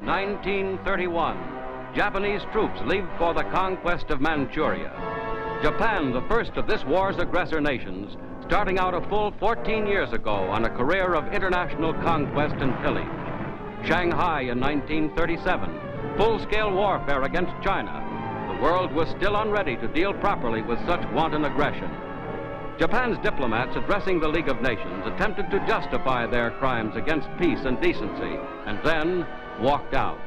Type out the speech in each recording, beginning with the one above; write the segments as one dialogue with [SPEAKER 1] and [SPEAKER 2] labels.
[SPEAKER 1] 1931. Japanese troops leave for the conquest of Manchuria. Japan, the first of this war's aggressor nations, starting out a full 14 years ago on a career of international conquest and pillage. Shanghai in 1937, full-scale warfare against China. The world was still unready to deal properly with such wanton aggression. Japan's diplomats addressing the League of Nations attempted to justify their crimes against peace and decency, and then walked out.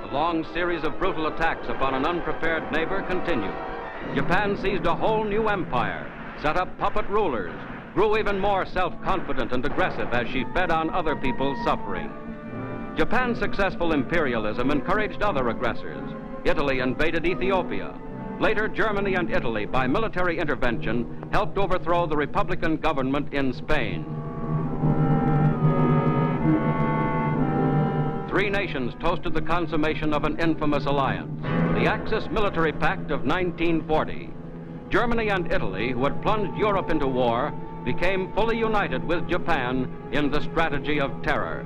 [SPEAKER 1] The long series of brutal attacks upon an unprepared neighbor continued. Japan seized a whole new empire, set up puppet rulers, grew even more self-confident and aggressive as she fed on other people's suffering. Japan's successful imperialism encouraged other aggressors. Italy invaded Ethiopia. Later, Germany and Italy, by military intervention, helped overthrow the Republican government in Spain. Three nations toasted the consummation of an infamous alliance, the Axis Military Pact of 1940. Germany and Italy, who had plunged Europe into war, became fully united with Japan in the strategy of terror.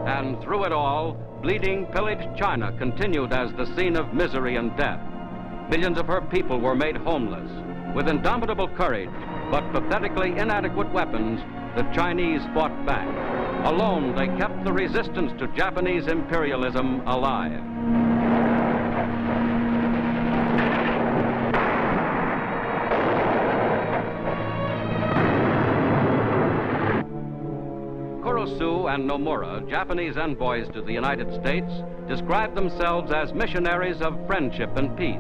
[SPEAKER 1] And through it all, bleeding, pillaged China continued as the scene of misery and death. Millions of her people were made homeless. With indomitable courage, but pathetically inadequate weapons, the Chinese fought back. Alone, they kept the resistance to Japanese imperialism alive. Kurosu and Nomura, Japanese envoys to the United States, described themselves as missionaries of friendship and peace.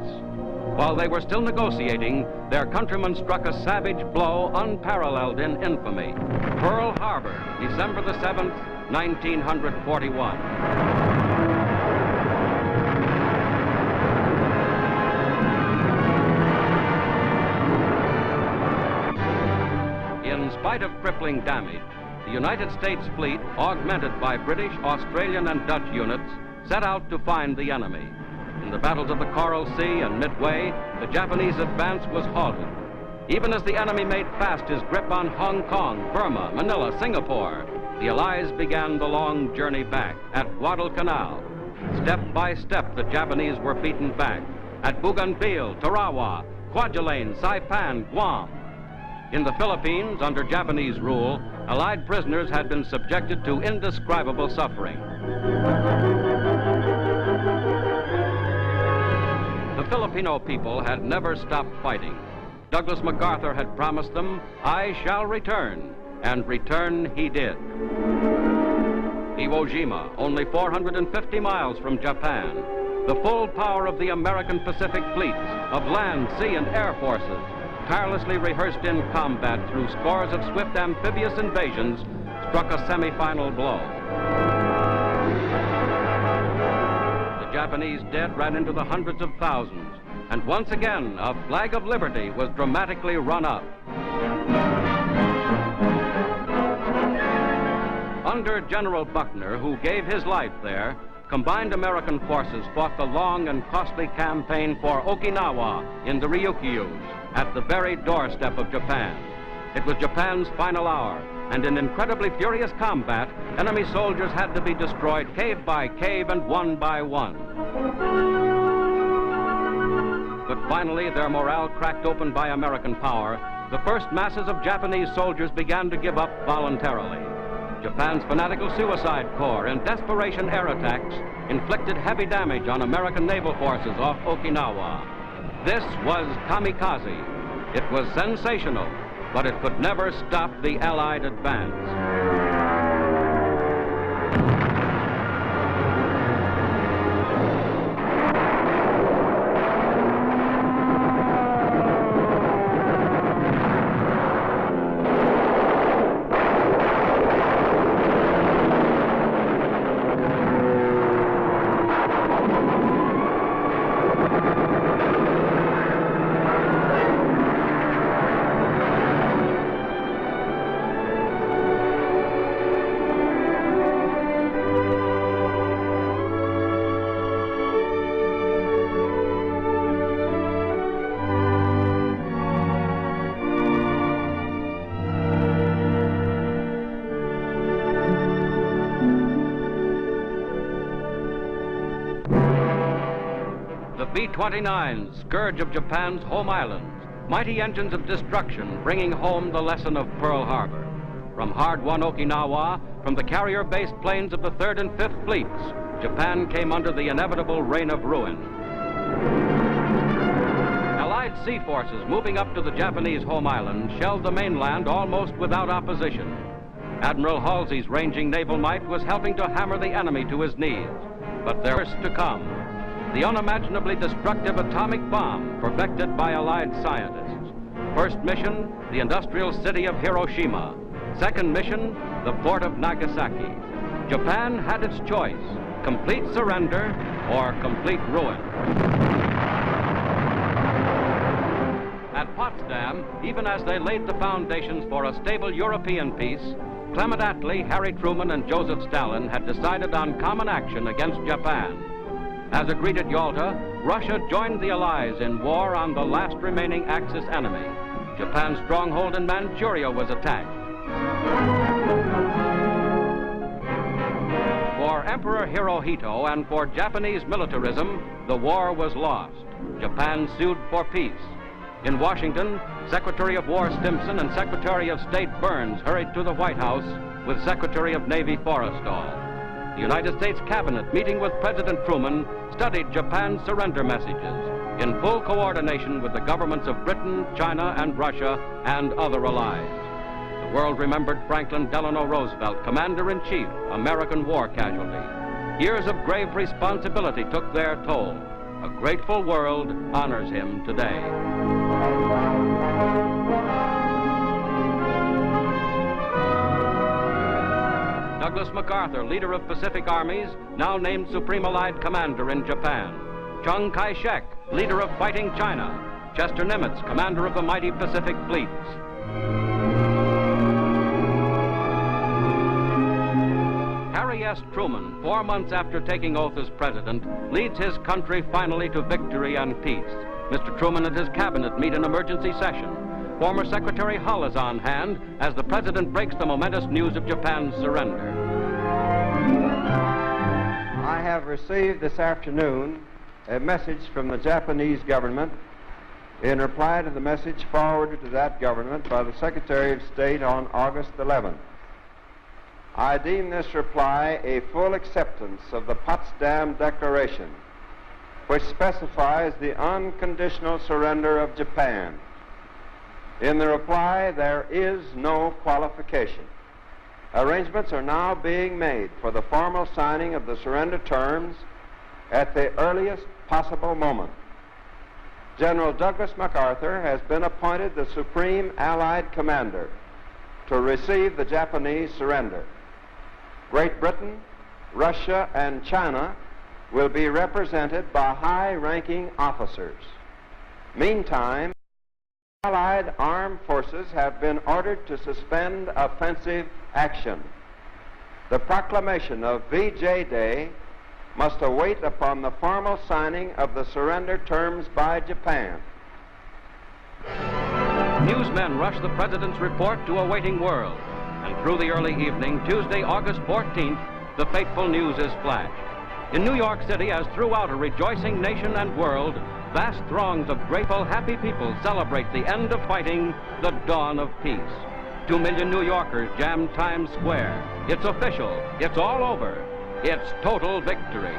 [SPEAKER 1] While they were still negotiating, their countrymen struck a savage blow unparalleled in infamy. Pearl Harbor, December the 7th, 1941. In spite of crippling damage, the United States fleet, augmented by British, Australian, and Dutch units, set out to find the enemy. In the battles of the Coral Sea and Midway, the Japanese advance was halted. Even as the enemy made fast his grip on Hong Kong, Burma, Manila, Singapore, the Allies began the long journey back at Guadalcanal. Step by step, the Japanese were beaten back at Bougainville, Tarawa, Kwajalein, Saipan, Guam. In the Philippines, under Japanese rule, Allied prisoners had been subjected to indescribable suffering. The Filipino people had never stopped fighting. Douglas MacArthur had promised them, "I shall return," and return he did. Iwo Jima, only 450 miles from Japan, the full power of the American Pacific fleets, of land, sea, and air forces, tirelessly rehearsed in combat through scores of swift amphibious invasions, struck a semi-final blow. The Japanese dead ran into the hundreds of thousands, and once again, a flag of liberty was dramatically run up. Under General Buckner, who gave his life there, combined American forces fought the long and costly campaign for Okinawa in the Ryukyus, at the very doorstep of Japan. It was Japan's final hour, and in incredibly furious combat, enemy soldiers had to be destroyed cave by cave and one by one. But finally, their morale cracked open by American power, the first masses of Japanese soldiers began to give up voluntarily. Japan's fanatical suicide corps, in desperation air attacks, inflicted heavy damage on American naval forces off Okinawa. This was kamikaze. It was sensational, but it could never stop the Allied advance. B-29s, scourge of Japan's home islands, mighty engines of destruction bringing home the lesson of Pearl Harbor. From hard-won Okinawa, from the carrier-based planes of the 3rd and 5th Fleets, Japan came under the inevitable reign of ruin. Allied sea forces moving up to the Japanese home island shelled the mainland almost without opposition. Admiral Halsey's ranging naval might was helping to hammer the enemy to his knees. But there was to come. The unimaginably destructive atomic bomb perfected by Allied scientists. First mission, the industrial city of Hiroshima. Second mission, the port of Nagasaki. Japan had its choice, complete surrender or complete ruin. At Potsdam, even as they laid the foundations for a stable European peace, Clement Attlee, Harry Truman, and Joseph Stalin had decided on common action against Japan. As agreed at Yalta, Russia joined the Allies in war on the last remaining Axis enemy. Japan's stronghold in Manchuria was attacked. For Emperor Hirohito and for Japanese militarism, the war was lost. Japan sued for peace. In Washington, Secretary of War Stimson and Secretary of State Burns hurried to the White House with Secretary of Navy Forrestal. The United States Cabinet, meeting with President Truman, studied Japan's surrender messages in full coordination with the governments of Britain, China, and Russia, and other allies. The world remembered Franklin Delano Roosevelt, Commander-in-Chief, American war casualty. Years of grave responsibility took their toll. A grateful world honors him today. Douglas MacArthur, leader of Pacific armies, now named Supreme Allied Commander in Japan. Chiang Kai-shek, leader of fighting China. Chester Nimitz, commander of the mighty Pacific fleets. Harry S. Truman, 4 months after taking oath as president, leads his country finally to victory and peace. Mr. Truman and his cabinet meet in emergency session. Former Secretary Hull is on hand as the president breaks the momentous news of Japan's surrender.
[SPEAKER 2] I have received this afternoon a message from the Japanese government in reply to the message forwarded to that government by the Secretary of State on August 11th. I deem this reply a full acceptance of the Potsdam Declaration, which specifies the unconditional surrender of Japan. In the reply, there is no qualification. Arrangements are now being made for the formal signing of the surrender terms at the earliest possible moment. General Douglas MacArthur has been appointed the Supreme Allied Commander to receive the Japanese surrender. Great Britain, Russia, and China will be represented by high-ranking officers. Meantime, Allied armed forces have been ordered to suspend offensive action. The proclamation of VJ Day must await upon the formal signing of the surrender terms by Japan.
[SPEAKER 1] Newsmen rushed the president's report to a waiting world. And through the early evening, Tuesday, August 14th, the fateful news is flashed. In New York City, as throughout a rejoicing nation and world, vast throngs of grateful, happy people celebrate the end of fighting, the dawn of peace. 2 million New Yorkers jam Times Square. It's official. It's all over. It's total victory.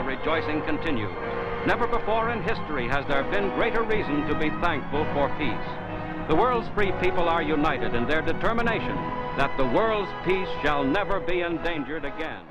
[SPEAKER 1] Rejoicing continues. Never before in history has there been greater reason to be thankful for peace. The world's free people are united in their determination that the world's peace shall never be endangered again.